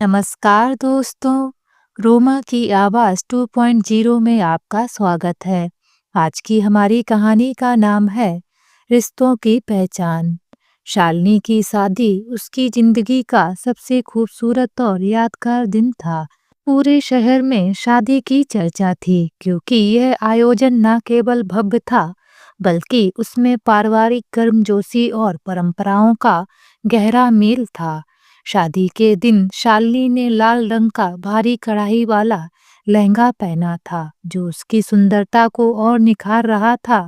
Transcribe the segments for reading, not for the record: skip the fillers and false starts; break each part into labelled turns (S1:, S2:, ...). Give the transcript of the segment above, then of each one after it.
S1: नमस्कार दोस्तों, रोमा की आवाज़ 2.0 में आपका स्वागत है। आज की हमारी कहानी का नाम है रिश्तों की पहचान। शालिनी की शादी उसकी जिंदगी का सबसे खूबसूरत और यादगार दिन था। पूरे शहर में शादी की चर्चा थी क्योंकि यह आयोजन न केवल भव्य था बल्कि उसमें पारिवारिक गर्मजोशी और परंपराओं का गहरा मेल था। शादी के दिन शालिनी ने लाल रंग का भारी कढ़ाई वाला लहंगा पहना था जो उसकी सुंदरता को और निखार रहा था।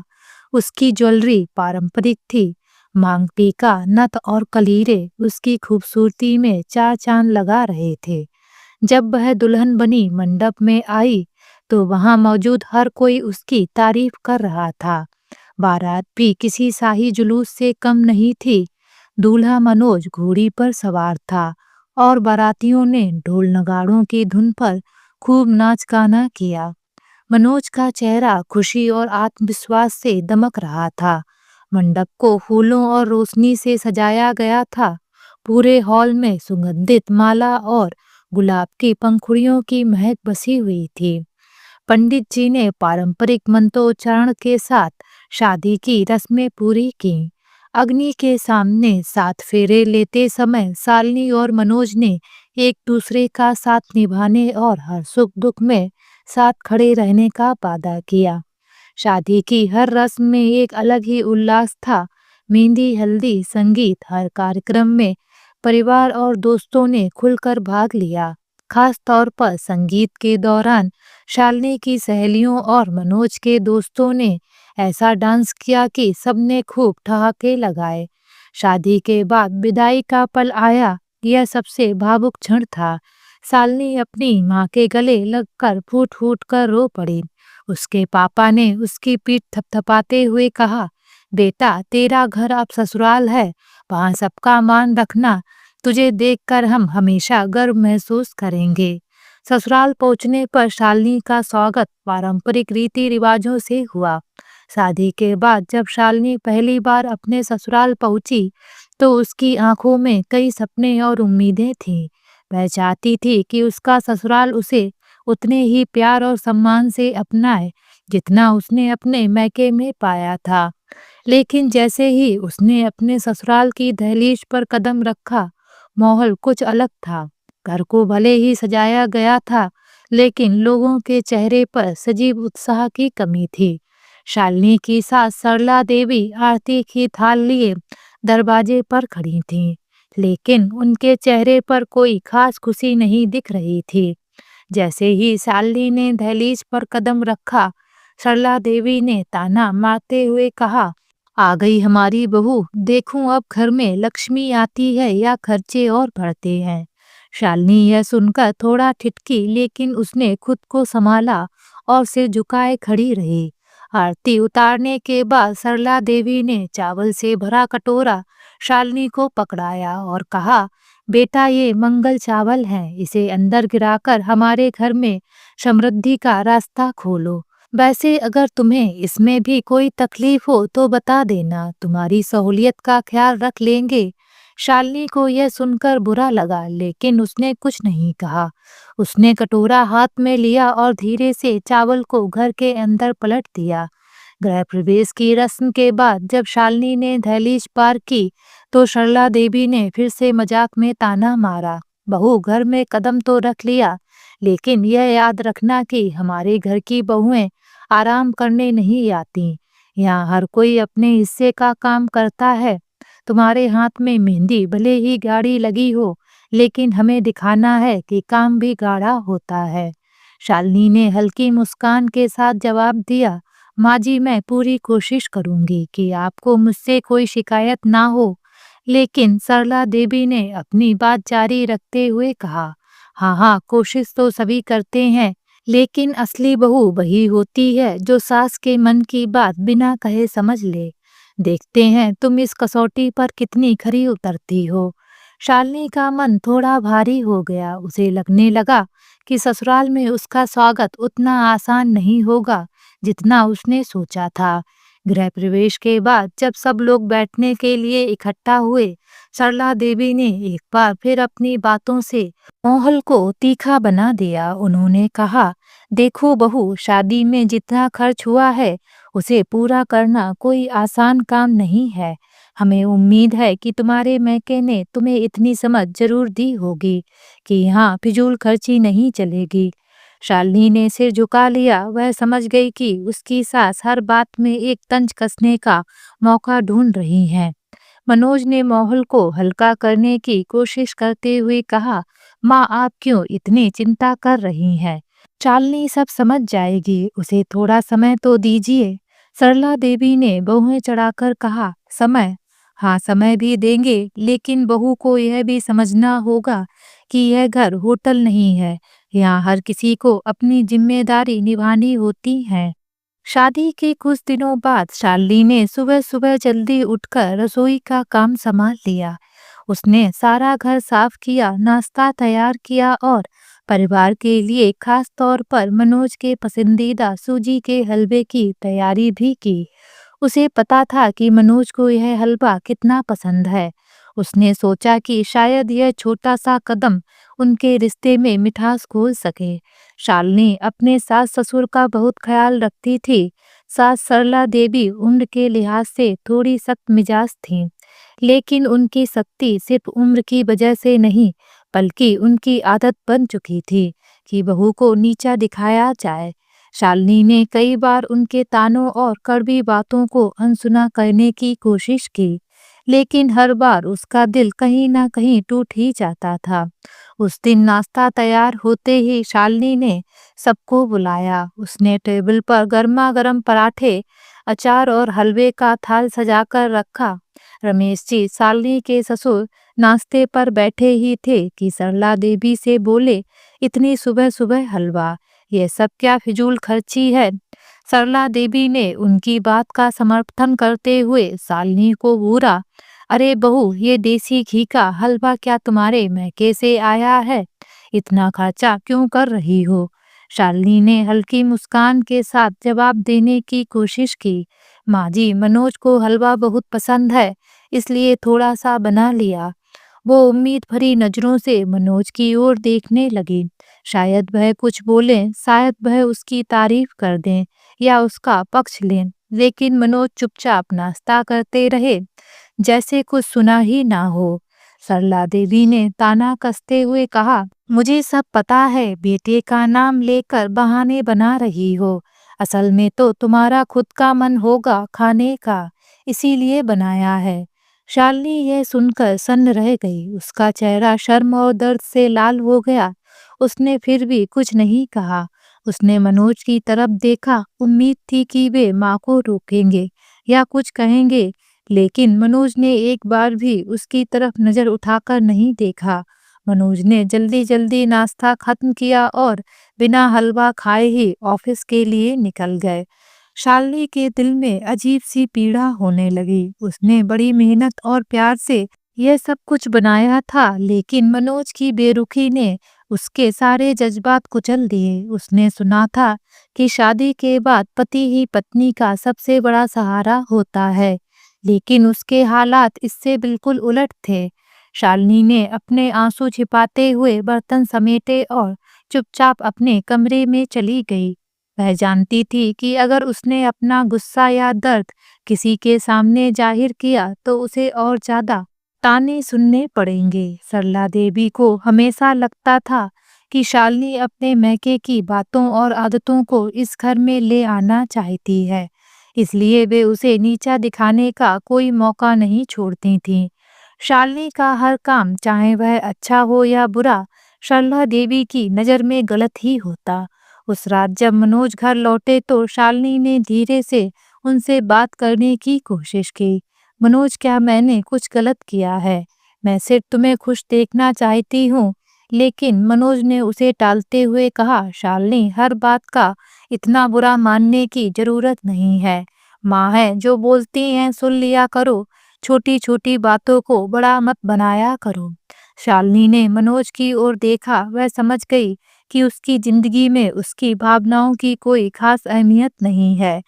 S1: उसकी ज्वेलरी पारंपरिक थी। मांग टीका, नथ और कलीरे उसकी खूबसूरती में चार चांद लगा रहे थे। जब वह दुल्हन बनी मंडप में आई तो वहां मौजूद हर कोई उसकी तारीफ कर रहा था। बारात भी किसी शाही जुलूस से कम नहीं थी। दूल्हा मनोज घोड़ी पर सवार था और बारातियों ने ढोल नगाड़ों की धुन पर खूब नाच गाना किया। मनोज का चेहरा खुशी और आत्मविश्वास से दमक रहा था। मंडप को फूलों और रोशनी से सजाया गया था। पूरे हॉल में सुगंधित माला और गुलाब की पंखुड़ियों की महक बसी हुई थी। पंडित जी ने पारंपरिक मंत्रोच्चारण के साथ शादी की रस्में पूरी की। अग्नि के सामने 7 फेरे लेते समय शालिनी और मनोज ने एक दूसरे का साथ निभाने और हर सुख दुख में साथ खड़े रहने का वादा किया। शादी की हर रस्म में एक अलग ही उल्लास था। मेहंदी, हल्दी, संगीत, हर कार्यक्रम में परिवार और दोस्तों ने खुलकर भाग लिया। खास तौर पर संगीत के दौरान शालिनी की सहेलियों और मनोज के दोस्तों ने ऐसा डांस किया कि सबने खूब ठहाके लगाए। शादी के बाद विदाई का पल आया। यह सबसे भावुक क्षण था। शालिनी अपनी माँ के गले लगकर फूट फूट कर रो पड़ी। उसके पापा ने उसकी पीठ थपथपाते हुए कहा, बेटा तेरा घर अब ससुराल है, वहाँ सबका मान रखना। तुझे देखकर हम हमेशा गर्व महसूस करेंगे। ससुराल पहुंचने पर शालिनी का स्वागत पारंपरिक रीति रिवाजों से हुआ। शादी के बाद जब शालिनी पहली बार अपने ससुराल पहुंची तो उसकी आंखों में कई सपने और उम्मीदें थीं। वह चाहती थी कि उसका ससुराल उसे उतने ही प्यार और सम्मान से अपनाए जितना उसने अपने मैके में पाया था। लेकिन जैसे ही उसने अपने ससुराल की दहलीज पर कदम रखा, माहौल कुछ अलग था। घर को भले ही सजाया गया था, लेकिन लोगों के चेहरे पर सजीव उत्साह की कमी थी। शालिनी की सास सरला देवी आरती की थाल लिए दरवाजे पर खड़ी थीं, लेकिन उनके चेहरे पर कोई खास खुशी नहीं दिख रही थी। जैसे ही शालिनी ने दहलीज पर कदम रखा, सरला देवी ने ताना मारते हुए कहा, आ गई हमारी बहू, देखूं अब घर में लक्ष्मी आती है या खर्चे और बढ़ते हैं। शालिनी यह सुनकर थोड़ा ठिठकी, लेकिन उसने खुद को संभाला और सिर झुकाए खड़ी रही। आरती उतारने के बाद सरला देवी ने चावल से भरा कटोरा शालिनी को पकड़ाया और कहा, बेटा ये मंगल चावल है, इसे अंदर गिराकर हमारे घर में समृद्धि का रास्ता खोलो। वैसे अगर तुम्हें इसमें भी कोई तकलीफ हो तो बता देना, तुम्हारी सहूलियत का ख्याल रख लेंगे। शालिनी को यह सुनकर बुरा लगा, लेकिन उसने कुछ नहीं कहा। उसने कटोरा हाथ में लिया और धीरे से चावल को घर के अंदर पलट दिया। गृह प्रवेश की रस्म के बाद जब शालिनी ने दहलीज पार की तो सरला देवी ने फिर से मजाक में ताना मारा, बहू घर में कदम तो रख लिया, लेकिन यह याद रखना कि हमारे घर की बहुएं आराम करने नहीं आती। यहाँ हर कोई अपने हिस्से का काम करता है। तुम्हारे हाथ में मेहंदी भले ही गाढ़ी लगी हो, लेकिन हमें दिखाना है कि काम भी गाढ़ा होता है। शालिनी ने हल्की मुस्कान के साथ जवाब दिया, माँ जी मैं पूरी कोशिश करूंगी कि आपको मुझसे कोई शिकायत ना हो। लेकिन सरला देवी ने अपनी बात जारी रखते हुए कहा, हाँ हाँ कोशिश तो सभी करते हैं, लेकिन असली बहू वही होती है जो सास के मन की बात बिना कहे समझ ले। देखते हैं तुम इस कसौटी पर कितनी खरी उतरती हो। शालिनी का मन थोड़ा भारी हो गया। उसे लगने लगा कि ससुराल में उसका स्वागत उतना आसान नहीं होगा जितना उसने सोचा था। गृह प्रवेश के बाद जब सब लोग बैठने के लिए इकट्ठा हुए, सरला देवी ने एक बार फिर अपनी बातों से माहौल को तीखा बना दिया। उन्होंने कहा, देखो बहू, शादी में जितना खर्च हुआ है उसे पूरा करना कोई आसान काम नहीं है। हमें उम्मीद है कि तुम्हारे मैके ने तुम्हें इतनी समझ जरूर दी होगी कि यहाँ फिजूल खर्ची नहीं चलेगी। शालिनी ने सिर झुका लिया। वह समझ गई कि उसकी सास हर बात में एक तंज कसने का मौका ढूंढ रही हैं। मनोज ने माहौल को हल्का करने की कोशिश करते हुए कहा, माँ, आप क्यों इतनी चिंता कर रही हैं? शालिनी सब समझ जाएगी, उसे थोड़ा समय तो दीजिए। सरला देवी ने बहुएं चढ़ाकर कहा, समय? हाँ, समय भी देंगे, लेकिन बहू को यह भी समझना होगा कि यह घर होटल नहीं है। यहाँ हर किसी को अपनी जिम्मेदारी निभानी होती है। शादी के कुछ दिनों बाद शालिनी ने सुबह सुबह जल्दी उठकर रसोई का काम संभाल लिया। उसने सारा घर साफ किया, नाश्ता तैयार किया और परिवार के लिए खास तौर पर मनोज के पसंदीदा सूजी के हलवे की तैयारी भी की। उसे पता था कि मनोज को यह हलवा कितना पसंद है। उसने सोचा कि शायद यह छोटा सा कदम उनके रिश्ते में मिठास घोल सके। शालिनी अपने सास ससुर का बहुत ख्याल रखती थी। सास सरला देवी उम्र के लिहाज से थोड़ी सख्त मिजाज थीं, लेकिन उनकी सख्ती सिर्फ उम्र की वजह से नहीं, बल्कि उनकी आदत बन चुकी थी कि बहू को नीचा दिखाया जाए। शालिनी ने कई बार उनके तानों और कड़वी बातों को अनसुना करने की कोशिश की, लेकिन हर बार उसका दिल कहीं ना कहीं टूट ही जाता था। उस दिन नाश्ता तैयार होते ही शालिनी ने सबको बुलाया। उसने टेबल पर गर्मा गर्म पराठे, अचार और हलवे का थाल सजाकर रखा। रमेश जी, शालिनी के ससुर, नाश्ते पर बैठे ही थे कि सरला देवी से बोले, इतनी सुबह सुबह हलवा, यह सब क्या फिजूल खर्ची है? सरला देवी ने उनकी बात का समर्थन करते हुए शालिनी को घूरा, अरे बहू, ये देसी घी का हलवा क्या तुम्हारे मैके से आया है? इतना खर्चा क्यों कर रही हो? शालिनी ने हल्की मुस्कान के साथ जवाब देने की कोशिश की, माँ जी, मनोज को हलवा बहुत पसंद है, इसलिए थोड़ा सा बना लिया। वो उम्मीद भरी नजरों से मनोज की ओर देखने लगी। शायद वह कुछ बोलें, शायद वह उसकी तारीफ कर दें या उसका पक्ष लें, लेकिन मनोज चुपचाप नाश्ता करते रहे, जैसे कुछ सुना ही ना हो। सरला देवी ने ताना कसते हुए कहा, मुझे सब पता है, बेटे का नाम लेकर बहाने बना रही हो। असल में तो तुम्हारा खुद का मन होगा खाने का, इसीलिए बनाया है। शालिनी यह सुनकर सन्न रह गई। उसका चेहरा शर्म और दर्द से लाल हो गया। उसने फिर भी कुछ नहीं कहा। उसने मनोज की तरफ देखा। उम्मीद थी कि वे माँ को रोकेंगे या कुछ कहेंगे, लेकिन मनोज ने एक बार भी उसकी तरफ नजर उठाकर नहीं देखा। मनोज ने जल्दी जल्दी नाश्ता खत्म किया और बिना हलवा खाए ही ऑफिस के लिए निकल गए। शालिनी के दिल में अजीब सी पीड़ा होने लगी। उसने बड़ी मेहनत और प्यार से यह सब कुछ बनाया था, लेकिन मनोज की बेरुखी ने उसके सारे जज्बात कुचल दिए। उसने सुना था कि शादी के बाद पति ही पत्नी का सबसे बड़ा सहारा होता है, लेकिन उसके हालात इससे बिल्कुल उलट थे। शालिनी ने अपने आंसू छिपाते हुए बर्तन समेटे और चुपचाप अपने कमरे में चली गई। वह जानती थी कि अगर उसने अपना गुस्सा या दर्द किसी के सामने जाहिर किया तो उसे और ज्यादा ताने सुनने पड़ेंगे। सरला देवी को हमेशा लगता था कि शालिनी अपने मैके की बातों और आदतों को इस घर में ले आना चाहती है, इसलिए वे उसे नीचा दिखाने का कोई मौका नहीं छोड़ती थीं। शालिनी का हर काम, चाहे वह अच्छा हो या बुरा, सरला देवी की नज़र में गलत ही होता। उस रात जब मनोज घर लौटे तो शालिनी ने धीरे से उनसे बात करने की कोशिश की। मनोज, क्या मैंने कुछ गलत किया है? मैं सिर्फ तुम्हें खुश देखना चाहती हूँ। लेकिन मनोज ने उसे टालते हुए कहा, शालिनी, हर बात का इतना बुरा मानने की जरूरत नहीं है। माँ है, जो बोलती हैं सुन लिया करो, छोटी छोटी बातों को बड़ा मत बनाया करो। शालिनी ने मनोज की ओर देखा। वह समझ गई कि उसकी जिंदगी में उसकी भावनाओं की कोई खास अहमियत नहीं है।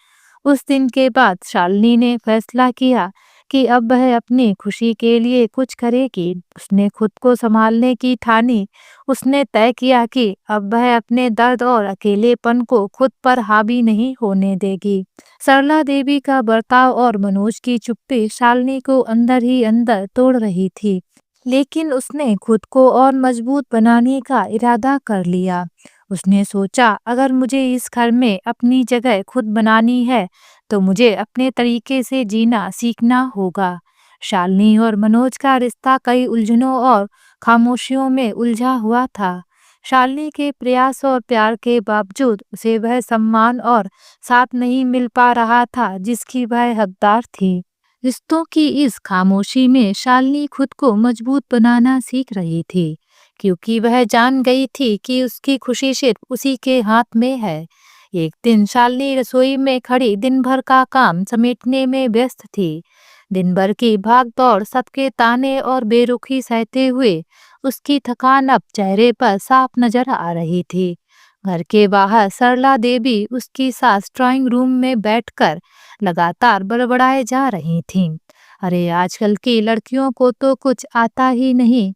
S1: उस दिन के बाद शालिनी ने फैसला किया कि अब वह अपनी खुशी के लिए कुछ करेगी। उसने खुद को संभालने की ठानी। उसने तय किया कि अब वह अपने दर्द और अकेलेपन को खुद पर हावी नहीं होने देगी। सरला देवी का बर्ताव और मनोज की चुप्पी शालिनी को अंदर ही अंदर तोड़ रही थी, लेकिन उसने खुद को और मजबूत बनाने का इरादा कर लिया। उसने सोचा, अगर मुझे इस घर में अपनी जगह खुद बनानी है तो मुझे अपने तरीके से जीना सीखना होगा। शालिनी और मनोज का रिश्ता कई उलझनों और खामोशियों में उलझा हुआ था। शालिनी के प्रयास और प्यार के बावजूद उसे वह सम्मान और साथ नहीं मिल पा रहा था जिसकी वह हकदार थी। रिश्तों की इस खामोशी में शालिनी खुद को मजबूत बनाना सीख रही थी, क्योंकि वह जान गई थी कि उसकी खुशी सिर्फ उसी के हाथ में है। एक दिन शालिनी रसोई में खड़ी दिन भर का काम समेटने में व्यस्त थी। दिन भर की भाग दौड़, सबके ताने और बेरुखी सहते हुए उसकी थकान अब चेहरे पर साफ नजर आ रही थी। घर के बाहर सरला देवी उसकी सास ड्राइंग रूम में बैठकर लगातार बड़बड़ाए जा रही थीं। अरे, आजकल की लड़कियों को तो कुछ आता ही नहीं,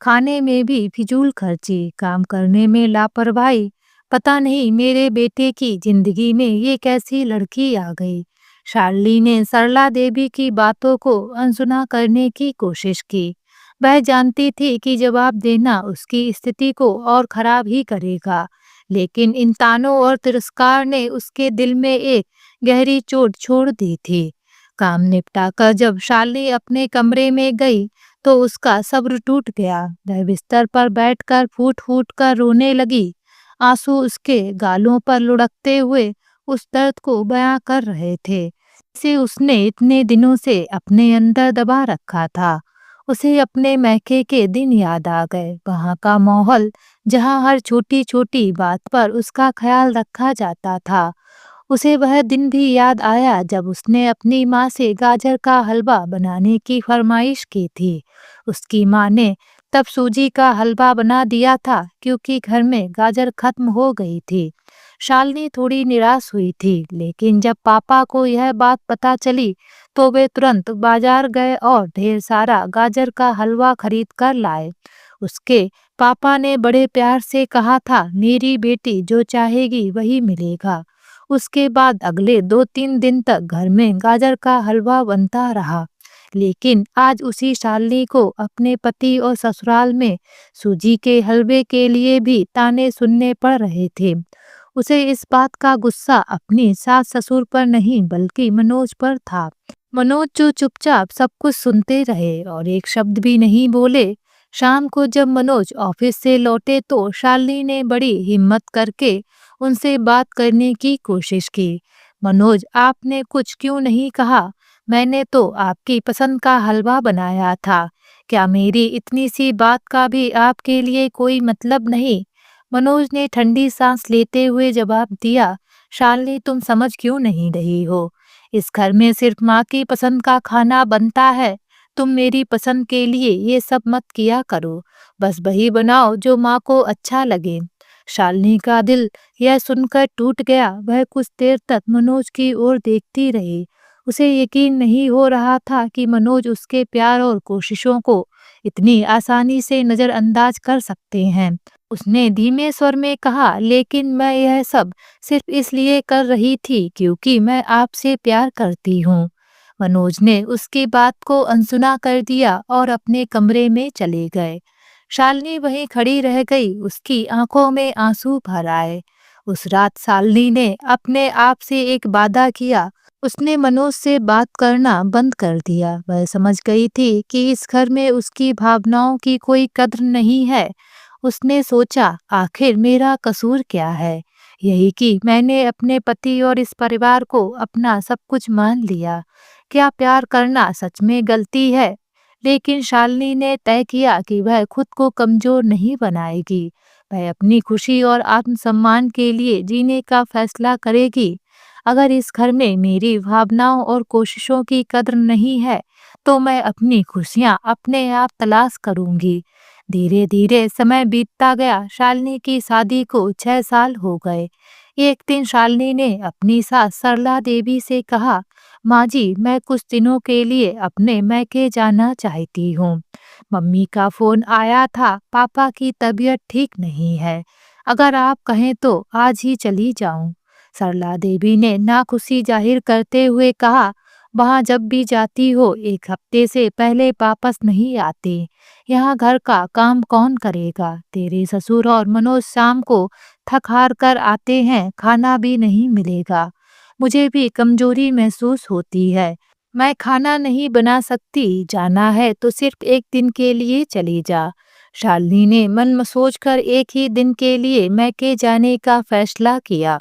S1: खाने में भी फिजूल खर्ची, काम करने में लापरवाही। पता नहीं मेरे बेटे की जिंदगी में ये कैसी लड़की आ गई। शालिनी ने सरला देवी की बातों को अनसुना करने की कोशिश की। वह जानती थी कि जवाब देना उसकी स्थिति को और खराब ही करेगा, लेकिन इन तानों और तिरस्कार ने उसके दिल में एक गहरी चोट छोड़ दी थी। काम निपटाकर जब शालिनी अपने कमरे में गई तो उसका सब्र टूट गया। वह बिस्तर पर बैठकर फूट-फूट कर रोने लगी। आंसू उसके गालों पर लुढ़कते हुए उस दर्द को बयां कर रहे थे, जिसे उसने इतने दिनों से अपने अंदर दबा रखा था। उसे अपने मैके के दिन याद आ गए, वहाँ का माहौल जहाँ हर छोटी-छोटी बात पर उसका ख्याल रखा जाता था। उसे वह दिन भी याद आया जब उसने अपनी माँ से गाजर का हलवा बनाने की फरमाइश की थी। उसकी माँ ने तब सूजी का हलवा बना दिया था क्योंकि घर में गाजर खत्म हो गई थी। शालिनी थोड़ी निराश हुई थी, लेकिन जब पापा को यह बात पता चली तो वे तुरंत बाजार गए और ढेर सारा गाजर का हलवा खरीद कर लाए। उसके पापा ने बड़े प्यार से कहा था, मेरी बेटी जो चाहेगी वही मिलेगा। उसके बाद अगले 2-3 दिन तक घर में गाजर का हलवा बनता रहा, लेकिन आज उसी शालिनी को अपने पति और ससुराल में सूजी के हलवे के लिए भी ताने सुनने पड़ रहे थे। उसे इस बात का गुस्सा अपनी सास ससुर पर नहीं बल्कि मनोज पर था। मनोज जो चुपचाप सब कुछ सुनते रहे और एक शब्द भी नहीं बोले। शाम को जब मनोज ऑफिस से लौटे तो शालिनी ने बड़ी हिम्मत करके उनसे बात करने की कोशिश की। मनोज, आपने कुछ क्यों नहीं कहा? मैंने तो आपकी पसंद का हलवा बनाया था। क्या मेरी इतनी सी बात का भी आपके लिए कोई मतलब नहीं? मनोज ने ठंडी सांस लेते हुए जवाब दिया, शालिनी, तुम समझ क्यों नहीं रही हो? इस घर में सिर्फ माँ की पसंद का खाना बनता है। तुम मेरी पसंद के लिए ये सब मत किया करो। बस वही बनाओ जो माँ को अच्छा लगे। शालिनी का दिल यह सुनकर टूट गया। वह कुछ देर तक मनोज की ओर देखती रही। उसे यकीन नहीं हो रहा था कि मनोज उसके प्यार और कोशिशों को इतनी आसानी से नजरअंदाज कर सकते हैं। उसने धीमे स्वर में कहा, लेकिन मैं यह सब सिर्फ इसलिए कर रही थी क्योंकि मैं आपसे प्यार करती हूँ। मनोज ने उसकी बात को अनसुना कर दिया और अपने कमरे में चले गए। शालिनी वहीं खड़ी रह गई, उसकी आंखों में आंसू भर आए। उस रात शालिनी ने अपने आप से एक वादा किया। उसने मनोज से बात करना बंद कर दिया। वह समझ गई थी कि इस घर में उसकी भावनाओं की कोई कद्र नहीं है। उसने सोचा, आखिर मेरा कसूर क्या है? यही कि मैंने अपने पति और इस परिवार को अपना सब कुछ मान लिया। क्या प्यार करना सच में गलती है? लेकिन शालिनी ने तय किया कि वह खुद को कमजोर नहीं बनाएगी। वह अपनी खुशी और आत्मसम्मान के लिए जीने का फैसला करेगी। अगर इस घर में मेरी भावनाओं और कोशिशों की कद्र नहीं है, तो मैं अपनी खुशियाँ अपने आप तलाश करूंगी। धीरे धीरे समय बीतता गया। शालिनी की शादी को 6 साल हो गए। एक दिन शालिनी ने अपनी सास सरला देवी से कहा, माँ जी, मैं कुछ दिनों के लिए अपने मैके जाना चाहती हूँ। मम्मी का फोन आया था, पापा की तबीयत ठीक नहीं है। अगर आप कहें तो आज ही चली जाऊं। सरला देवी ने नाखुशी जाहिर करते हुए कहा, वहां जब भी जाती हो 1 हफ्ते से पहले वापस नहीं आते। यहाँ घर का काम कौन करेगा? तेरे ससुर और मनोज शाम को थक हार कर आते हैं, खाना भी नहीं मिलेगा। मुझे भी कमजोरी महसूस होती है। मैं खाना नहीं बना सकती, जाना है तो सिर्फ 1 दिन के लिए चली जा। शालिनी ने मन में सोचकर 1 ही दिन के लिए मैके जाने का फैसला किया।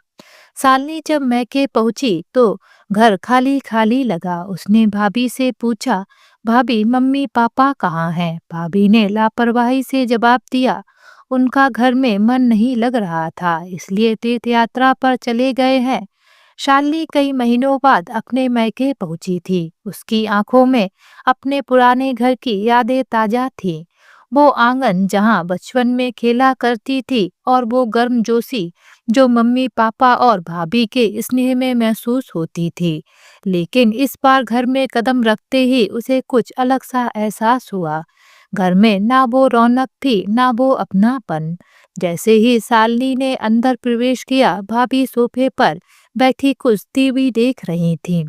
S1: शालिनी जब मैके पहुंची तो घर खाली खाली लगा। उसने भाभी से पूछा, भाभी, मम्मी पापा कहाँ हैं? भाभी ने लापरवाही से जवाब दिया, उनका घर में मन नहीं लग रहा था, इसलिए तीर्थ यात्रा पर चले गए हैं। शालिनी कई महीनों बाद अपने मैके पहुंची थी। उसकी आंखों में अपने पुराने घर की यादें ताजा थी। वो आंगन जहां बचपन में खेला करती थी और वो गर्मजोशी जो मम्मी पापा और भाभी के स्नेह में महसूस होती थी। लेकिन इस बार घर में कदम रखते ही उसे कुछ अलग सा एहसास हुआ। घर में ना वो रौनक थी, ना वो अपनापन। जैसे ही शालिनी ने अंदर प्रवेश किया, भाभी सोफे पर बैठी कुछ टीवी देख रही थीं।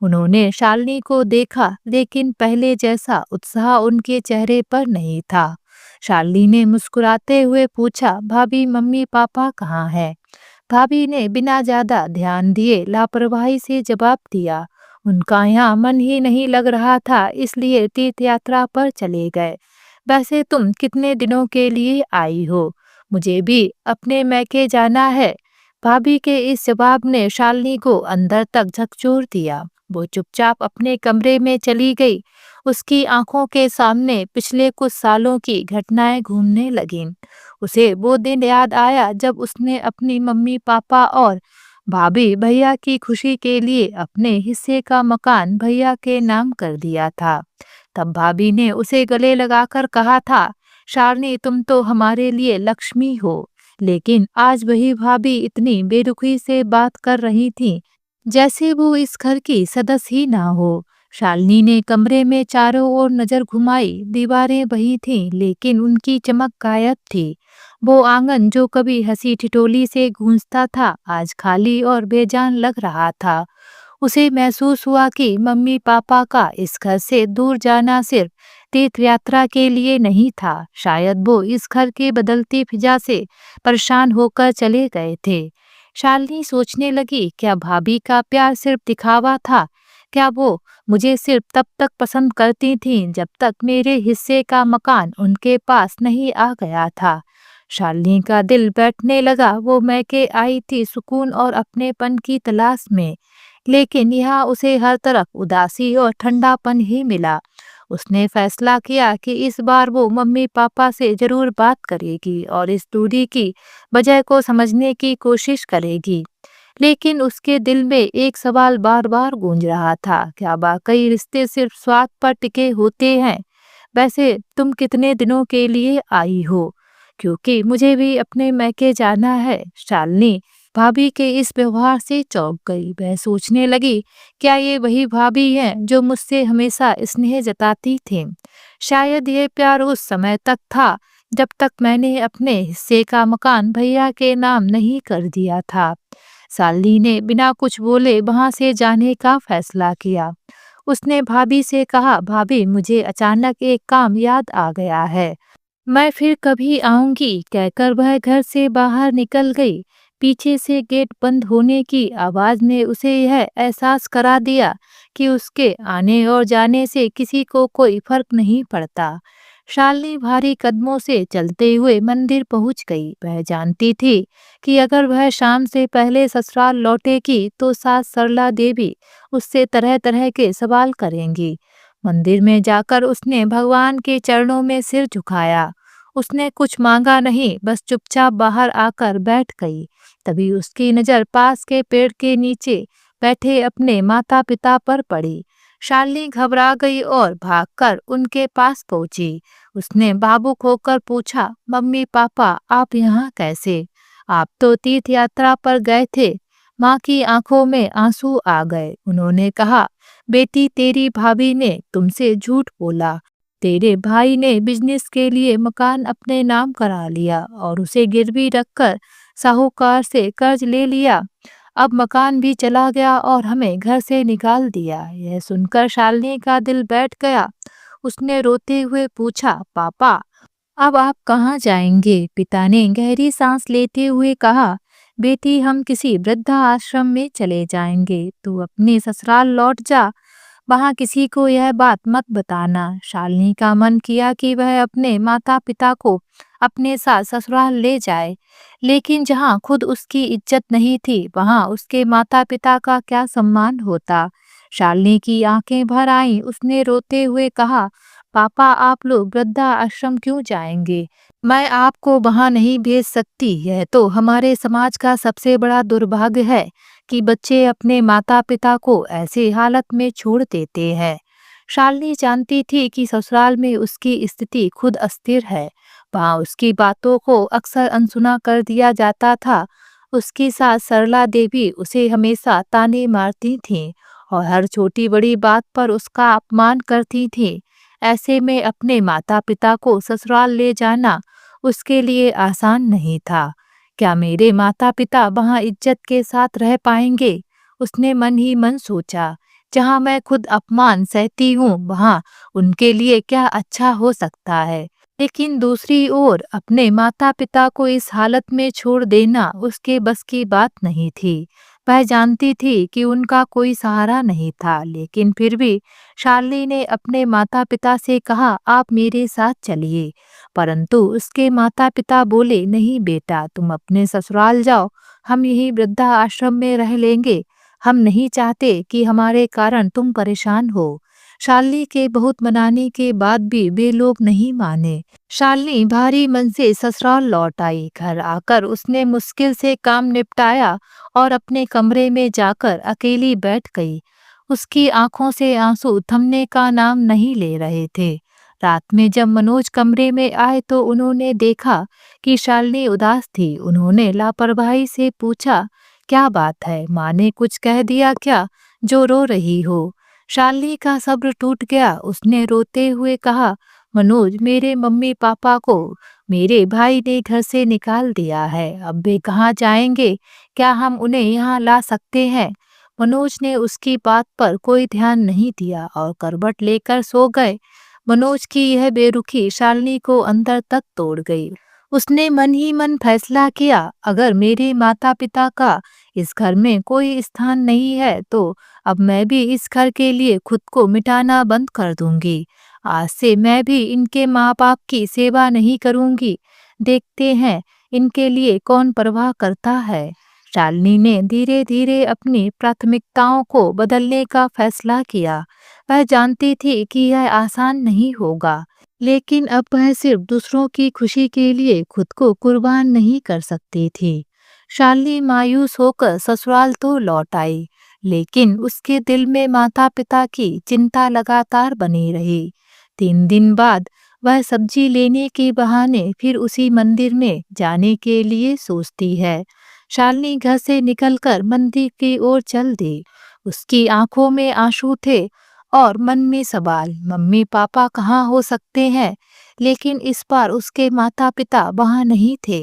S1: उन्होंने शालिनी को देखा, लेकिन पहले जैसा उत्साह उनके चेहरे पर नहीं था। शालिनी ने मुस्कुराते हुए पूछा, भाभी, मम्मी पापा कहाँ हैं? भाभी ने बिना ज्यादा ध्यान दिए लापरवाही से जवाब दिया, उनका यहाँ मन ही नहीं लग रहा था, इसलिए तीर्थ यात्रा पर चले गए। वैसे तुम कितने दिनों के लिए आई हो? मुझे भी अपने मैके जाना है। भाभी के इस जवाब ने शालिनी को अंदर तक झकझोर दिया। वो चुपचाप अपने कमरे में चली गई। उसकी आंखों के सामने पिछले कुछ सालों की घटनाएं घूमने लगीं। उसे वो दिन याद आया जब उसने अपनी मम्मी पापा और भाभी भैया की खुशी के लिए अपने हिस्से का मकान भैया के नाम कर दिया था। तब भाभी ने उसे गले लगाकर कहा था, शालिनी, तुम तो हमारे लिए लक्ष्मी हो। लेकिन आज वही भाभी इतनी बेरुखी से बात कर रही थी, जैसे वो इस घर की सदस्य ही ना हो। शालिनी ने कमरे में चारों ओर नजर घुमाई। दीवारें वही थीं, लेकिन उनकी चमक गायब थी। वो आंगन जो कभी हंसी ठिठोली से गूंजता था, आज खाली और बेजान लग रहा था। उसे महसूस हुआ कि मम्मी पापा का इस घर से दूर जाना सिर्फ तीर्थ यात्रा के लिए नहीं था। शायद वो इस घर के बदलती फिजा से परेशान होकर चले गए थे। शालिनी सोचने लगी, क्या भाभी का प्यार सिर्फ दिखावा था? क्या वो मुझे सिर्फ तब तक पसंद करती थीं जब तक मेरे हिस्से का मकान उनके पास नहीं आ गया था? शालिनी का दिल बैठने लगा। वो मैके आई थी सुकून और अपनेपन की तलाश में, लेकिन यहाँ उसे हर तरफ उदासी और ठंडापन ही मिला। उसने फैसला किया कि इस बार वो मम्मी पापा से जरूर बात करेगी और इस दूरी की वजह को समझने की कोशिश करेगी। लेकिन उसके दिल में एक सवाल बार बार गूंज रहा था, क्या वाकई रिश्ते सिर्फ स्वार्थ पर टिके होते हैं? वैसे तुम कितने दिनों के लिए आई हो? क्योंकि मुझे भी अपने मैके जाना है। शालिनी भाभी के इस व्यवहार से चौंक गई। वह सोचने लगी, क्या ये वही भाभी हैं जो मुझसे हमेशा स्नेह जताती थी? शायद ये प्यार उस समय तक था जब तक मैंने अपने हिस्से का मकान भैया के नाम नहीं कर दिया था। शालिनी ने बिना कुछ बोले वहां से जाने का फैसला किया। उसने भाभी से कहा, भाभी, मुझे अचानक एक काम याद आ गया है, मैं फिर कभी आऊंगी, कहकर वह घर से बाहर निकल गई। पीछे से गेट बंद होने की आवाज ने उसे यह एहसास करा दिया कि उसके आने और जाने से किसी को कोई फर्क नहीं पड़ता। शालिनी भारी कदमों से चलते हुए मंदिर पहुंच गई। वह जानती थी कि अगर वह शाम से पहले ससुराल लौटेगी तो सास सरला देवी उससे तरह तरह के सवाल करेंगी। मंदिर में जाकर उसने भगवान के चरणों में सिर झुकाया। उसने कुछ मांगा नहीं, बस चुपचाप बाहर आकर बैठ गई। तभी उसकी नजर पास के पेड़ के नीचे बैठे अपने माता पिता पर पड़ी। शालिनी घबरा गई और भागकर उनके पास पहुंची। उसने भावुक होकर पूछा, मम्मी पापा, आप यहाँ कैसे? आप तो तीर्थ यात्रा पर गए थे। माँ की आंखों में आंसू आ गए। उन्होंने कहा, बेटी तेरी भाभी ने तुमसे झूठ बोला। तेरे भाई ने बिजनेस के लिए मकान अपने नाम करा लिया और उसे गिरवी रखकर साहूकार से कर्ज ले लिया। अब मकान भी चला गया और हमें घर से निकाल दिया। यह सुनकर शालिनी का दिल बैठ गया। उसने रोते हुए पूछा, पापा अब आप कहाँ जाएंगे? पिता ने गहरी सांस लेते हुए कहा, बेटी हम किसी वृद्धा आश्रम में चले जाएंगे। तू अपने ससुराल लौट जा। वहाँ किसी को यह बात मत बताना। शालिनी का मन किया कि वह अपने माता पिता को अपने साथ ससुराल ले जाए, लेकिन जहाँ खुद उसकी इज्जत नहीं थी, वहाँ उसके माता पिता का क्या सम्मान होता। शालिनी की आंखें भर आईं। उसने रोते हुए कहा, पापा आप लोग वृद्धा आश्रम क्यों जाएंगे? मैं आपको वहाँ नहीं भेज सकती। यह तो हमारे समाज का सबसे बड़ा दुर्भाग्य है कि बच्चे अपने माता पिता को ऐसे हालत में छोड़ देते हैं। शालिनी जानती थी कि ससुराल में उसकी स्थिति खुद अस्थिर है। वहाँ उसकी बातों को अक्सर अनसुना कर दिया जाता था। उसकी सास सरला देवी उसे हमेशा ताने मारती थीं और हर छोटी बड़ी बात पर उसका अपमान करती थीं। ऐसे में अपने माता पिता को ससुराल ले जाना उसके लिए आसान नहीं था। क्या मेरे माता पिता वहाँ इज्जत के साथ रह पाएंगे? उसने मन ही मन सोचा। जहाँ मैं खुद अपमान सहती हूँ, वहाँ उनके लिए क्या अच्छा हो सकता है? लेकिन दूसरी ओर अपने माता पिता को इस हालत में छोड़ देना उसके बस की बात नहीं थी। वह जानती थी कि उनका कोई सहारा नहीं था, लेकिन फिर भी शालिनी ने अपने माता पिता से कहा, आप मेरे साथ चलिए। परंतु उसके माता पिता बोले, नहीं बेटा, तुम अपने ससुराल जाओ, हम यही वृद्धा आश्रम में रह लेंगे। हम नहीं चाहते कि हमारे कारण तुम परेशान हो। शालिनी के बहुत मनाने के बाद भी वे लोग नहीं माने। शालिनी भारी मन से ससुराल लौट आई। घर आकर उसने मुश्किल से काम निपटाया और अपने कमरे में जाकर अकेली बैठ गई। उसकी आंखों से आंसू थमने का नाम नहीं ले रहे थे। रात में जब मनोज कमरे में आए तो उन्होंने देखा कि शालिनी उदास थी। उन्होंने लापरवाही से पूछा, क्या बात है? माँ ने कुछ कह दिया क्या जो रो रही हो? शालिनी का सब्र टूट गया। उसने रोते हुए कहा, मनोज मेरे मम्मी पापा को मेरे भाई ने घर से निकाल दिया है। अब वे कहाँ जाएंगे? क्या हम उन्हें यहाँ ला सकते हैं? मनोज ने उसकी बात पर कोई ध्यान नहीं दिया और करवट लेकर सो गए। मनोज की यह बेरुखी शालिनी को अंदर तक तोड़ गई। उसने मन ही मन फैसला किया, अगर मेरे माता पिता का इस घर में कोई स्थान नहीं है तो अब मैं भी इस घर के लिए खुद को मिटाना बंद कर दूंगी। आज से मैं भी इनके माँ बाप की सेवा नहीं करूंगी। देखते हैं इनके लिए कौन परवाह करता है। शालिनी ने धीरे धीरे अपनी प्राथमिकताओं को बदलने का फैसला किया। वह जानती थी कि यह आसान नहीं होगा, लेकिन अब वह सिर्फ दूसरों की खुशी के लिए खुद को कुर्बान नहीं कर सकती थी। शालिनी मायूस होकर ससुराल तो लौट आई, लेकिन उसके दिल में माता पिता की चिंता लगातार बनी रही। 3 दिन बाद वह सब्जी लेने के बहाने फिर उसी मंदिर में जाने के लिए सोचती है। शालिनी घर से निकलकर मंदिर की ओर चल दी। उसकी आंखों में आंसू थे और मन में सवाल, मम्मी पापा कहाँ हो सकते हैं? लेकिन इस बार उसके माता पिता वहाँ नहीं थे।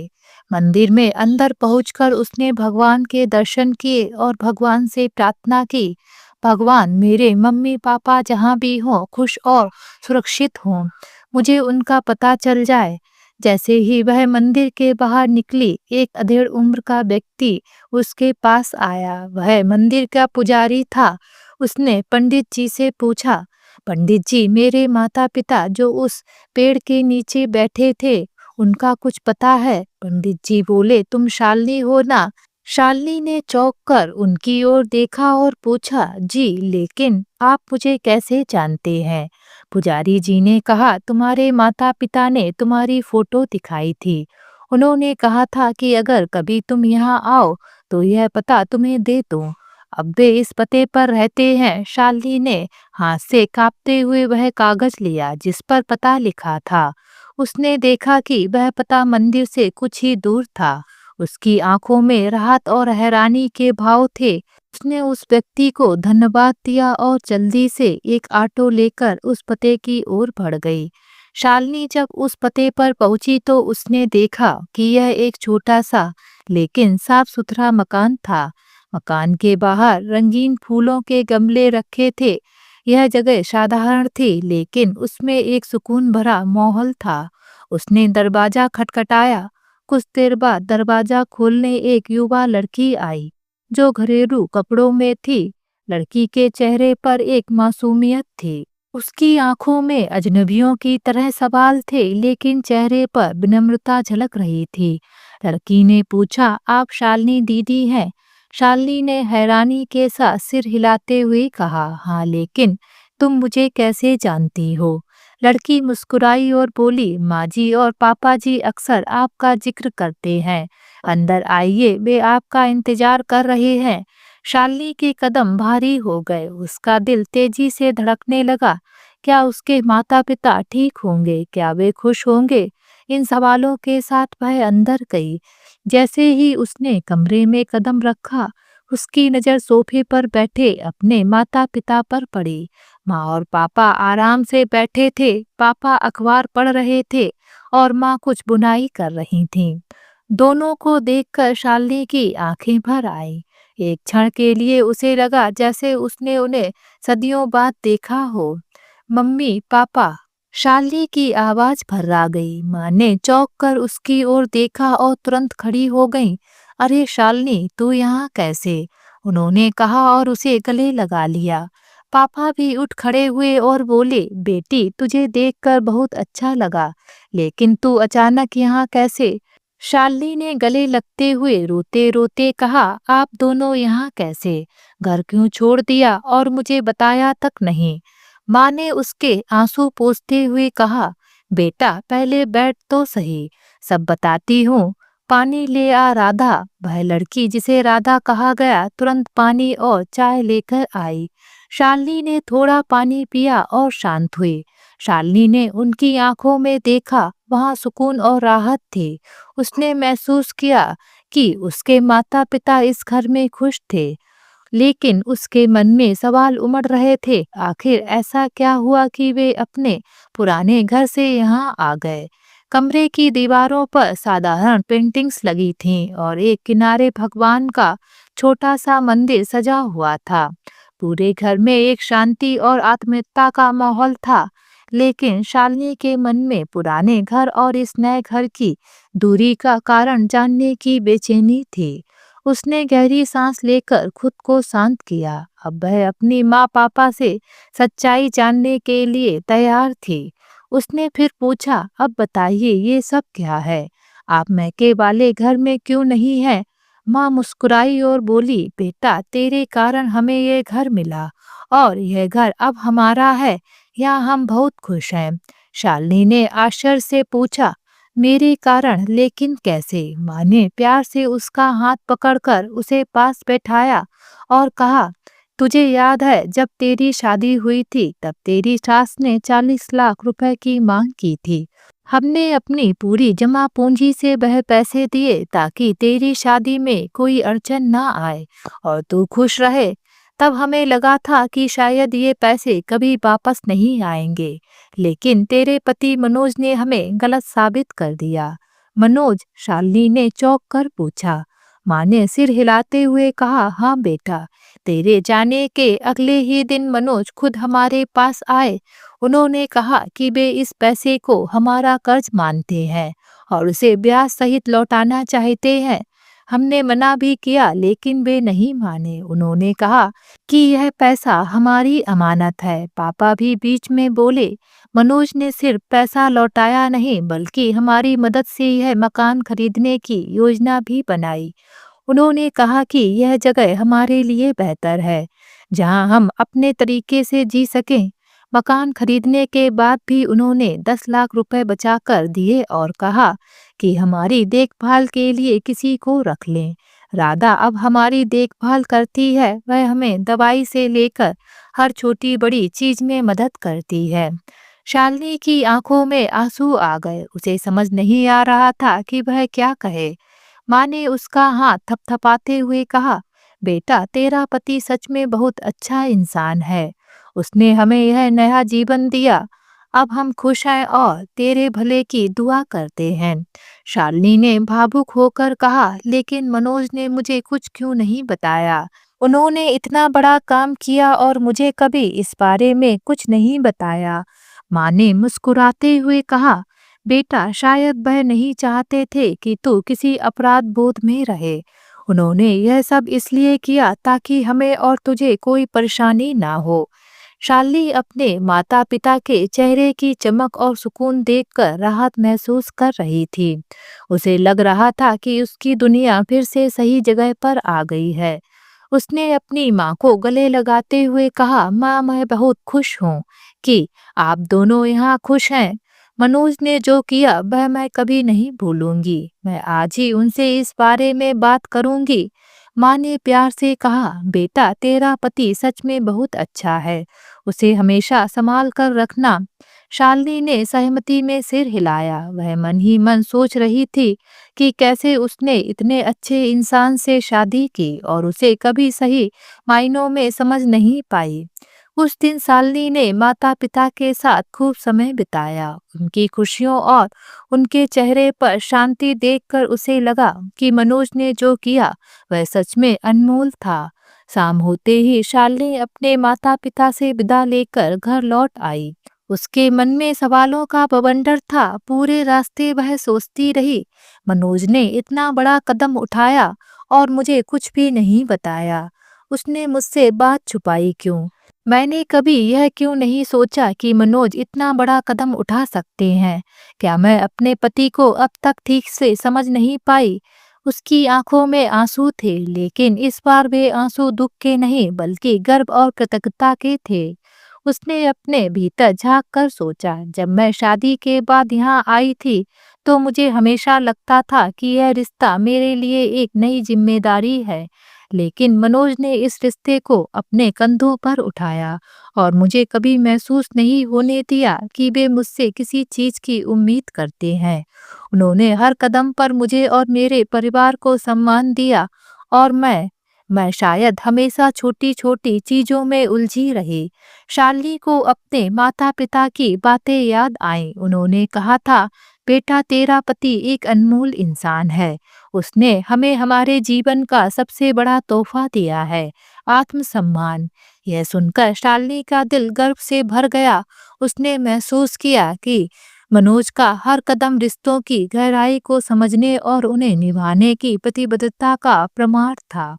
S1: मंदिर में अंदर पहुंचकर उसने भगवान के दर्शन किए और भगवान से प्रार्थना की, भगवान मेरे मम्मी पापा जहाँ भी हों खुश और सुरक्षित हों, मुझे उनका पता चल जाए। जैसे ही वह मंदिर के बाहर निकली, एक अधेड़ उम्र का व्यक्ति उसके पास आया। वह मंदिर का पुजारी था। उसने पंडित जी से पूछा, पंडित जी मेरे माता पिता जो उस पेड़ के नीचे बैठे थे उनका कुछ पता है? पंडित जी बोले, तुम शालिनी हो ना? शालिनी ने चौंक कर उनकी ओर देखा और पूछा, जी, लेकिन आप मुझे कैसे जानते हैं? पुजारी जी ने कहा, तुम्हारे माता पिता ने तुम्हारी फोटो दिखाई थी। उन्होंने कहा था कि अगर कभी तुम यहाँ आओ तो यह पता तुम्हें दे दूं। अब वे इस पते पर रहते हैं। शालिनी ने हाथ से कांपते हुए वह कागज लिया जिस पर पता लिखा था। उसने देखा कि वह पता मंदिर से कुछ ही दूर था। उसकी आंखों में राहत और हैरानी के भाव थे। उसने उस व्यक्ति को धन्यवाद दिया और जल्दी से एक ऑटो लेकर उस पते की ओर बढ़ गई। शालिनी जब उस पते पर पहुंची तो उसने देखा कि यह एक छोटा सा लेकिन साफ सुथरा मकान था। मकान के बाहर रंगीन फूलों के गमले रखे थे। यह जगह साधारण थी लेकिन उसमें एक सुकून भरा माहौल था। उसने दरवाजा खटखटाया। कुछ देर बाद दरवाजा खोलने एक युवा लड़की आई जो घरेलू कपड़ों में थी। लड़की के चेहरे पर एक मासूमियत थी। उसकी आंखों में अजनबियों की तरह सवाल थे लेकिन चेहरे पर विनम्रता झलक रही थी। लड़की ने पूछा, आप शालिनी दीदी हैं? शालिनी ने हैरानी के साथ सिर हिलाते हुए कहा, हाँ, लेकिन तुम मुझे कैसे जानती हो? लड़की मुस्कुराई और बोली, माँ जी और पापा जी अक्सर आपका जिक्र करते हैं। अंदर आइए, वे आपका इंतजार कर रहे हैं। शालिनी के कदम भारी हो गए। उसका दिल तेजी से धड़कने लगा। क्या उसके माता पिता ठीक होंगे? क्या वे खुश होंगे? इन सवालों के साथ वह अंदर गई। जैसे ही उसने कमरे में कदम रखा, उसकी नज़र सोफे पर बैठे अपने माता पिता पर पड़ी। माँ और पापा आराम से बैठे थे। पापा अखबार पढ़ रहे थे और माँ कुछ बुनाई कर रही थीं। दोनों को देखकर शालिनी की आंखें भर आई। एक क्षण के लिए उसे लगा जैसे उसने उन्हें सदियों बाद देखा हो। मम्मी, पापा, शालिनी की आवाज भर्रा गई। माँ ने चौंक कर उसकी ओर देखा और तुरंत खड़ी हो गई। अरे शालिनी, तू यहाँ कैसे? उन्होंने कहा और उसे गले लगा लिया। पापा भी उठ खड़े हुए और बोले, बेटी, तुझे देखकर बहुत अच्छा लगा, लेकिन तू अचानक यहाँ कैसे? शालिनी ने गले लगते हुए रोते रोते कहा, आप दोनों यहाँ कैसे? घर क्यों छोड़ दिया और मुझे बताया तक नहीं? माँ ने उसके आंसू पोंछते हुए कहा, बेटा, पहले बैठ तो सही, सब बताती हूँ। पानी ले आ राधा। वह लड़की जिसे राधा कहा गया तुरंत पानी और चाय लेकर आई। शालिनी ने थोड़ा पानी पिया और शांत हुई। शालिनी ने उनकी आंखों में देखा, वहाँ सुकून और राहत थी। उसने महसूस किया कि उसके माता पिता इस घर में खुश थे, लेकिन उसके मन में सवाल उमड़ रहे थे। आखिर ऐसा क्या हुआ कि वे अपने पुराने घर से यहाँ आ गए? कमरे की दीवारों पर साधारण पेंटिंग्स लगी थीं और एक किनारे भगवान का छोटा सा मंदिर सजा हुआ था। पूरे घर में एक शांति और आत्मीयता का माहौल था। लेकिन शालिनी के मन में पुराने घर और इस नए घर की दूरी का कारण जानने की बेचैनी थी। उसने गहरी सांस लेकर खुद को शांत किया। अब वह अपनी माँ पापा से सच्चाई जानने के लिए तैयार थी। उसने फिर पूछा, अब बताइए, ये सब क्या है? आप मैके वाले घर में क्यों नहीं हैं? माँ मुस्कुराई और बोली, बेटा, तेरे कारण हमें ये घर मिला और यह घर अब हमारा है। यहाँ हम बहुत खुश हैं। शालिनी ने आश्चर्य से पूछा, मेरे कारण? लेकिन कैसे? माँ ने प्यार से उसका हाथ पकड़कर उसे पास बैठाया और कहा, तुझे याद है जब तेरी शादी हुई थी तब तेरी सास ने 40 लाख रुपए की मांग की थी। हमने अपनी पूरी जमा पूंजी से वह पैसे दिए ताकि तेरी शादी में कोई अड़चन ना आए और तू खुश रहे। तब हमें लगा था कि शायद ये पैसे कभी वापस नहीं आएंगे, लेकिन तेरे पति मनोज ने हमें गलत साबित कर दिया। मनोज? शालिनी ने चौंक कर पूछा। माँ ने सिर हिलाते हुए कहा, हाँ बेटा, तेरे जाने के अगले ही दिन मनोज खुद हमारे पास आए। उन्होंने कहा कि वे इस पैसे को हमारा कर्ज मानते हैं और उसे ब्याज सहित लौटाना चाहते हैं। हमने मना भी किया लेकिन वे नहीं माने। उन्होंने कहा कि यह पैसा हमारी अमानत है। पापा भी बीच में बोले, मनोज ने सिर्फ पैसा लौटाया नहीं बल्कि हमारी मदद से यह मकान खरीदने की योजना भी बनाई। उन्होंने कहा कि यह जगह हमारे लिए बेहतर है, जहां हम अपने तरीके से जी सकें। मकान खरीदने के बाद भी उन्होंने 10 लाख रुपए बचाकर दिए और कहा कि हमारी देखभाल के लिए किसी को रख लें। राधा अब हमारी देखभाल करती है। वह हमें दवाई से लेकर हर छोटी बड़ी चीज में मदद करती है। शालिनी की आंखों में आंसू आ गए। उसे समझ नहीं आ रहा था कि वह क्या कहे। माँ ने उसका हाथ थपथपाते हुए कहा, बेटा तेरा पति सच में बहुत अच्छा इंसान है। उसने हमें यह नया जीवन दिया। अब हम खुश हैं और तेरे भले की दुआ करते हैं। शालिनी ने भावुक होकर कहा, लेकिन मनोज ने मुझे कुछ क्यों नहीं बताया? उन्होंने इतना बड़ा काम किया और मुझे कभी इस बारे में कुछ नहीं बताया। माँ ने मुस्कुराते हुए कहा, बेटा शायद वह नहीं चाहते थे कि तू किसी अपराध बोध में रहे। उन्होंने यह सब इसलिए किया ताकि हमें और तुझे कोई परेशानी ना हो। शालिनी अपने माता पिता के चेहरे की चमक और सुकून देखकर राहत महसूस कर रही थी। उसे लग रहा था कि उसकी दुनिया फिर से सही जगह पर आ गई है। उसने अपनी माँ को गले लगाते हुए कहा, माँ मैं बहुत खुश हूँ कि आप दोनों यहाँ खुश हैं। मनोज ने जो किया वह मैं कभी नहीं भूलूंगी। मैं आज ही उनसे इस बारे में बात करूंगी। माँ ने प्यार से कहा, बेटा तेरा पति सच में बहुत अच्छा है। उसे हमेशा संभाल कर रखना। शालिनी ने सहमति में सिर हिलाया। वह मन ही मन सोच रही थी कि कैसे उसने इतने अच्छे इंसान से शादी की और उसे कभी सही मायनों में समझ नहीं पाई। उस दिन शालिनी ने माता पिता के साथ खूब समय बिताया। उनकी खुशियों और उनके चेहरे पर शांति देखकर उसे लगा कि मनोज ने जो किया वह सच में अनमोल था। शाम होते ही शालिनी अपने माता पिता से विदा लेकर घर लौट आई। उसके मन में सवालों का बवंडर था। पूरे रास्ते वह सोचती रही, मनोज ने इतना बड़ा कदम उठाया और मुझे कुछ भी नहीं बताया। उसने मुझसे बात छुपाई क्यों? मैंने कभी यह क्यों नहीं सोचा कि मनोज इतना बड़ा कदम उठा सकते हैं? क्या मैं अपने पति को अब तक ठीक से समझ नहीं पाई? उसकी आंखों में आंसू थे, लेकिन इस बार वे आंसू दुख के नहीं बल्कि गर्व और कृतज्ञता के थे। उसने अपने भीतर झांक कर सोचा, जब मैं शादी के बाद यहाँ आई थी तो मुझे हमेशा लगता था कि यह रिश्ता मेरे लिए एक नई जिम्मेदारी है। लेकिन मनोज ने इस रिश्ते को अपने कंधों पर उठाया और मुझे कभी महसूस नहीं होने दिया कि वे मुझसे किसी चीज की उम्मीद करते हैं। उन्होंने हर कदम पर मुझे और मेरे परिवार को सम्मान दिया और मैं शायद हमेशा छोटी छोटी चीजों में उलझी रही। शालिनी को अपने माता पिता की बातें याद आईं। उन्होंने कहा था, बेटा तेरा पति एक अनमोल इंसान है। उसने हमें हमारे जीवन का सबसे बड़ा तोहफा दिया है, आत्मसम्मान। यह सुनकर शालिनी का दिल गर्व से भर गया। उसने महसूस किया कि मनोज का हर कदम रिश्तों की गहराई को समझने और उन्हें निभाने की प्रतिबद्धता का प्रमाण था।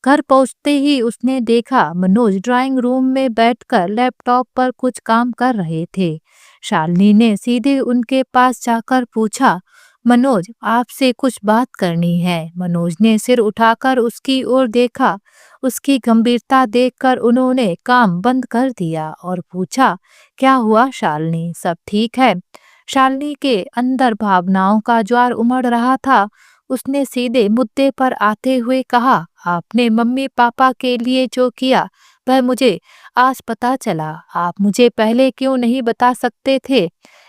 S1: घर पहुंचते ही उसने देखा मनोज ड्राइंग रूम में बैठकर लैपटॉप पर कुछ काम कर रहे थे। शालिनी ने सीधे उनके पास जाकर पूछा, मनोज आपसे कुछ बात करनी है। मनोज ने सिर उठाकर उसकी ओर देखा। उसकी गंभीरता देखकर उन्होंने काम बंद कर दिया और पूछा, क्या हुआ शालिनी, सब ठीक है? शालिनी के अंदर भावनाओं का ज्वार उमड़ रहा था। उसने सीधे मुद्दे पर आते हुए कहा, आपने मम्मी पापा के लिए जो किया वह मुझे आज पता चला। आप मुझे पहले क्यों नहीं बता सकते थे?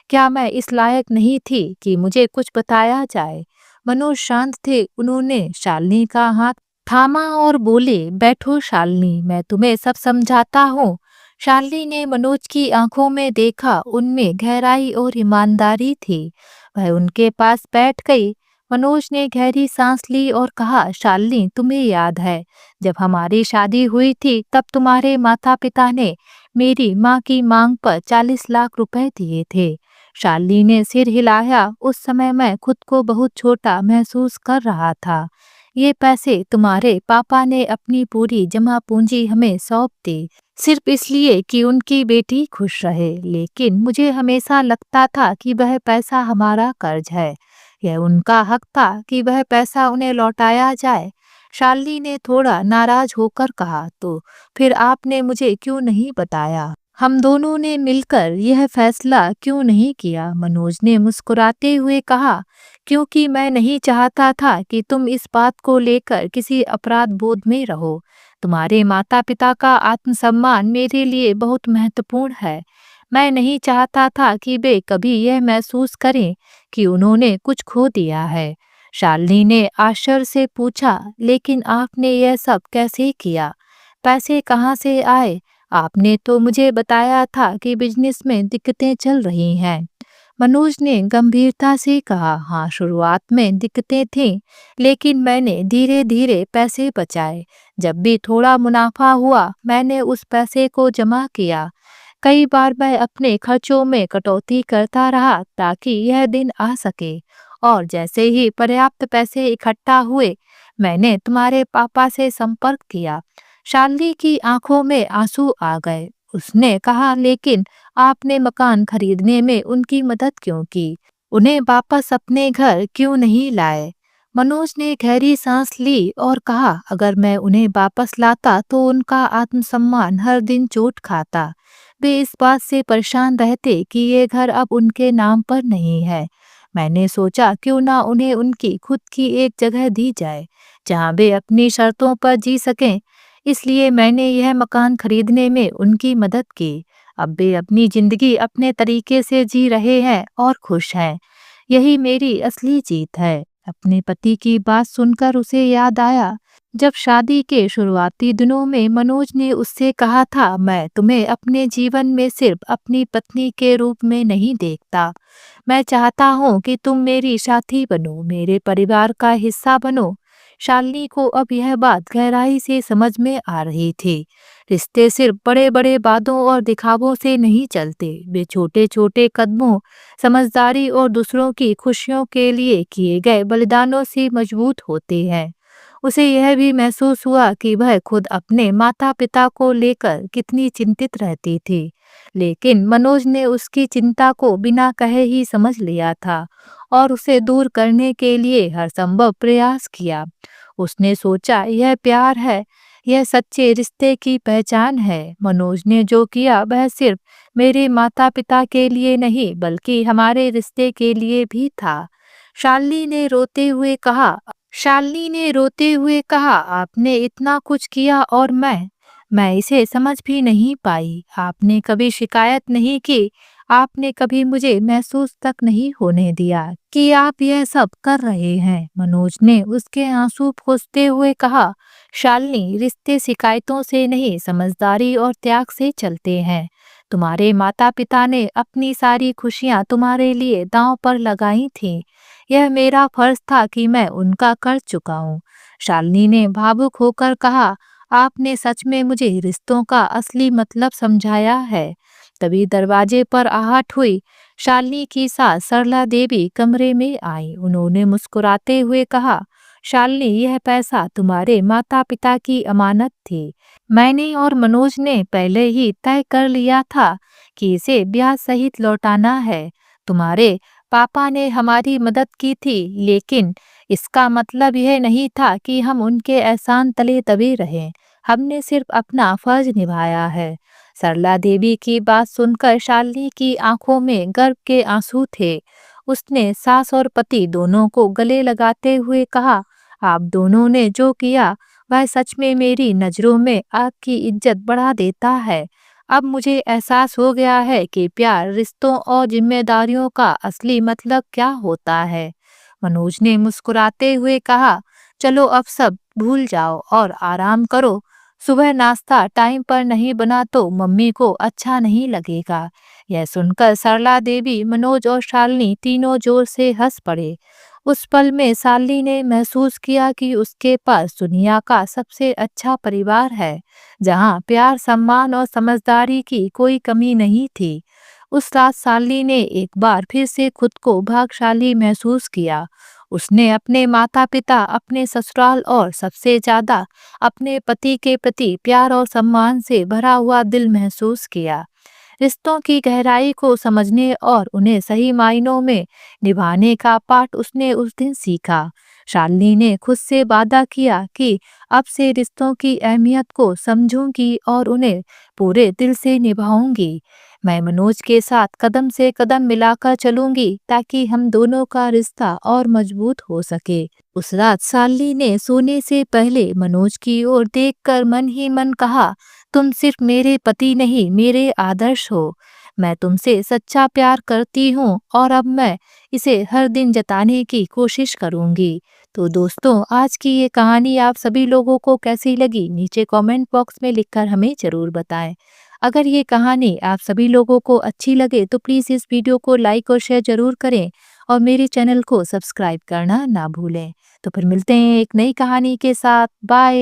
S1: क्या मैं इस लायक नहीं थी कि मुझे कुछ बताया जाए? मनोज शांत थे। उन्होंने शालिनी का हाथ थामा और बोले, बैठो शालिनी, मैं तुम्हें सब समझाता हूँ। शालिनी ने मनोज की आंखों में देखा। उनमें गहराई और ईमानदारी थी। वह उनके पास बैठ गई। मनोज ने गहरी सांस ली और कहा, शालिनी तुम्हें याद है जब हमारी शादी हुई थी तब तुम्हारे माता पिता ने मेरी माँ की मांग पर 40 लाख रुपए दिए थे। शालिनी ने सिर हिलाया। उस समय मैं खुद को बहुत छोटा महसूस कर रहा था। ये पैसे तुम्हारे पापा ने अपनी पूरी जमा पूंजी हमें सौंप दी, सिर्फ इसलिए कि उनकी बेटी खुश रहे। लेकिन मुझे हमेशा लगता था कि वह पैसा हमारा कर्ज है। यह उनका हक था कि वह पैसा उन्हें लौटाया जाए। शालिनी ने थोड़ा नाराज होकर कहा, तो फिर आपने मुझे क्यों नहीं बताया? हम दोनों ने मिलकर यह फैसला क्यों नहीं किया? मनोज ने मुस्कुराते हुए कहा, क्योंकि मैं नहीं चाहता था कि तुम इस बात को लेकर किसी अपराध बोध में रहो। तुम्हारे माता पिता का आत्मसम्मान मेरे लिए बहुत महत्वपूर्ण है। मैं नहीं चाहता था कि वे कभी यह महसूस करें कि उन्होंने कुछ खो दिया है। शालिनी ने आश्चर्य से पूछा, लेकिन आपने यह सब कैसे किया? पैसे कहाँ से आए? आपने तो मुझे बताया था कि बिजनेस में दिक्कतें चल रही हैं। मनोज ने गंभीरता से कहा, हाँ, शुरुआत में दिक्कतें थीं, लेकिन मैंने धीरे धीरे पैसे बचाए। जब भी थोड़ा मुनाफा हुआ, मैंने उस पैसे को जमा किया। कई बार मैं अपने खर्चों में कटौती करता रहा ताकि यह दिन आ सके, और जैसे ही पर्याप्त पैसे इकट्ठा हुए, मैंने तुम्हारे पापा से संपर्क किया। शालिनी की आंखों में आंसू आ गए। उसने कहा, लेकिन आपने मकान खरीदने में उनकी मदद क्यों की? उन्हें वापस अपने घर क्यों नहीं लाए? मनोज ने गहरी सांस ली और कहा, अगर मैं उन्हें वापस लाता तो उनका आत्मसम्मान हर दिन चोट खाता। वे इस बात से परेशान रहते कि ये घर अब उनके नाम पर नहीं है। मैंने सोचा क्यों ना उन्हें उनकी खुद की एक जगह दी जाए, जहां वे अपनी शर्तों पर जी सकें। इसलिए मैंने यह मकान खरीदने में उनकी मदद की। अब वे अपनी जिंदगी अपने तरीके से जी रहे हैं और खुश हैं। यही मेरी असली जीत है। अपने पति की बात सुनकर उसे याद आया, जब शादी के शुरुआती दिनों में मनोज ने उससे कहा था, मैं तुम्हें अपने जीवन में सिर्फ अपनी पत्नी के रूप में नहीं देखता। मैं चाहता हूँ कि तुम मेरी साथी बनो, मेरे परिवार का हिस्सा बनो। शालिनी को अब यह बात गहराई से समझ में आ रही थी। रिश्ते सिर्फ बड़े बड़े वादों और दिखावों से नहीं चलते, वे छोटे छोटे कदमों, समझदारी और दूसरों की खुशियों के लिए किए गए बलिदानों से मजबूत होते हैं। उसे यह भी महसूस हुआ कि वह खुद अपने माता पिता को लेकर कितनी चिंतित रहती थी, लेकिन मनोज ने उसकी चिंता को बिना कहे ही समझ लिया था और उसे दूर करने के लिए हर संभव प्रयास किया। उसने सोचा, यह प्यार है, यह सच्चे रिश्ते की पहचान है। मनोज ने जो किया वह सिर्फ मेरे माता पिता के लिए नहीं, बल्कि हमारे रिश्ते के लिए भी था। शालिनी ने रोते हुए कहा, आपने इतना कुछ किया और मैं इसे समझ भी नहीं पाई। आपने कभी शिकायत नहीं की, आपने कभी मुझे महसूस तक नहीं होने दिया कि आप यह सब कर रहे हैं। मनोज ने उसके आंसू पोंछते हुए कहा, शालिनी, रिश्ते शिकायतों से नहीं, समझदारी और त्याग से चलते हैं। तुम्हारे माता पिता ने अपनी सारी खुशियां तुम्हारे लिए दांव पर लगाई थीं। यह मेरा फर्ज था कि मैं उनका कर चुका हूँ। शालिनी ने भावुक होकर कहा, आपने सच में मुझे रिश्तों का असली मतलब समझाया है। तभी दरवाजे पर आहट हुई। शालिनी की सास सरला देवी कमरे में आई। उन्होंने मुस्कुराते हुए कहा, शालिनी, यह पैसा तुम्हारे माता पिता की अमानत थी। मैंने और मनोज ने पहले ही तय कर लिया था कि इसे ब्याज सहित लौटाना है। तुम्हारे पापा ने हमारी मदद की थी, लेकिन इसका मतलब यह नहीं था कि हम उनके एहसान तले दबे रहें। हमने सिर्फ अपना फर्ज निभाया है। सरला देवी की बात सुनकर शालिनी की आंखों में गर्व के आंसू थे। उसने सास और पति दोनों को गले लगाते हुए कहा, आप दोनों ने जो किया वह सच में मेरी नजरों में आपकी इज्जत बढ़ा देता है। अब मुझे एहसास हो गया है कि प्यार, रिश्तों और जिम्मेदारियों का असली मतलब क्या होता है। मनोज ने मुस्कुराते हुए कहा, चलो अब सब भूल जाओ और आराम करो। सुबह नाश्ता टाइम पर नहीं बना तो मम्मी को अच्छा नहीं लगेगा। यह सुनकर सरला देवी, मनोज और शालिनी तीनों जोर से हंस पड़े। उस पल में शालिनी ने महसूस किया कि उसके पास दुनिया का सबसे अच्छा परिवार है, जहां प्यार, सम्मान और समझदारी की कोई कमी नहीं थी। उस रात शालिनी ने एक बार फिर से खुद को भाग्यशाली महसूस किया। उसने अपने माता पिता, अपने ससुराल और सबसे ज्यादा अपने पति के प्रति प्यार और सम्मान से भरा हुआ दिल महसूस किया। रिश्तों की गहराई को समझने और उन्हें सही मायनों में निभाने का पाठ उसने उस दिन सीखा। शालिनी ने खुद से वादा किया कि अब से रिश्तों की अहमियत को समझूंगी और उन्हें पूरे दिल से निभाऊंगी। मैं मनोज के साथ कदम से कदम मिलाकर चलूंगी ताकि हम दोनों का रिश्ता और मजबूत हो सके। उस रात शालिनी ने सोने से पहले मनोज की ओर देखकर मन ही मन कहा, तुम सिर्फ मेरे पति नहीं, मेरे आदर्श हो। मैं तुमसे सच्चा प्यार करती हूँ और अब मैं इसे हर दिन जताने की कोशिश करूँगी। तो दोस्तों, आज की ये कहानी आप सभी लोगों को कैसी लगी, नीचे कमेंट बॉक्स में लिखकर हमें ज़रूर बताएं। अगर ये कहानी आप सभी लोगों को अच्छी लगे तो प्लीज़ इस वीडियो को लाइक और शेयर ज़रूर करें और मेरे चैनल को सब्सक्राइब करना ना भूलें। तो फिर मिलते हैं एक नई कहानी के साथ। बाय।